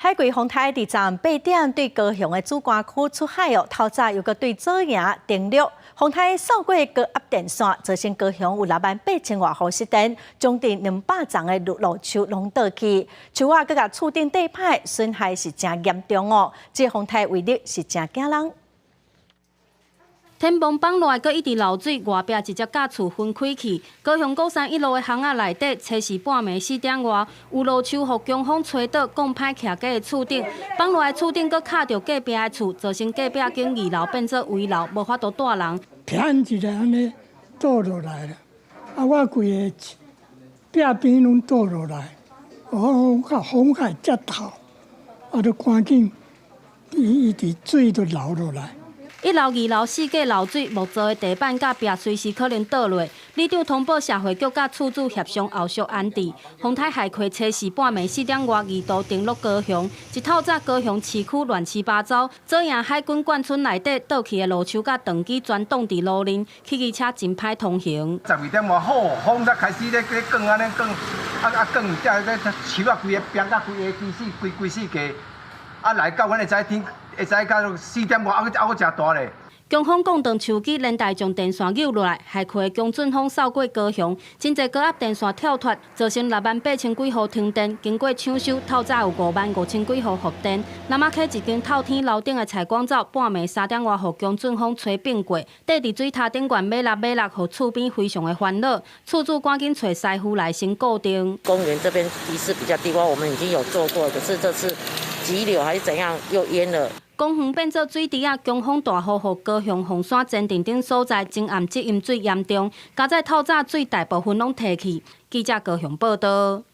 海葵风台伫站8点对高雄的主管区出海哦，透早又搁对左营登陆。风台扫过高压电线，造成高雄有68000外户失电，将近200丛的路树拢倒去，树啊搁甲厝顶地歹，损害是真严重哦。这风台威力是真惊人。 天崩放落来，搁一直漏水，外壁一只甲厝分开去。高雄高山1路的巷仔内底，初时半暝4点外，有路树互强风吹倒，讲歹徛家的厝顶，放落来厝顶搁卡着隔壁的厝，造成隔壁经2楼变做危楼，无法度住人。天一个安尼倒落来了，我规个壁边拢倒落来，风海接头，就赶紧伊伫水都流落来。 1楼、2楼4架漏水，木造的地板甲壁随时可能倒落。里长通报社会局甲厝主协商后续安置。风台海葵初时半暝4点外2度登陆高雄，一透早高雄市区乱七八糟，左营海军灌村内底倒去的路树甲长机全挡伫路面，汽机车真歹通行。12点外好，风才开始咧降安尼降，降，才咧树啊规个边甲规个规死架，来到阮的早天。 会使到4点外，还佫真大咧。强风降断树枝，连带将电线扭落来，海葵的强阵风扫过高雄，真侪高压电线跳脱，造成68000几户停电。经过抢修，透早有55000几户复电。南马溪一间透天楼顶的采光罩，半暝3点外，互强阵风吹并过，缀伫水塔顶悬马力，互厝边非常的烦恼。厝主赶紧找师傅来先固定。公园这边地势比较低洼，我们已经有做过，可是这次急流还是怎样又淹了。 公园变做水池啊！强风大雨，互高雄红山前镇等所在前暗积淹水严重，加在透早水大部分拢提去。记者高雄报道。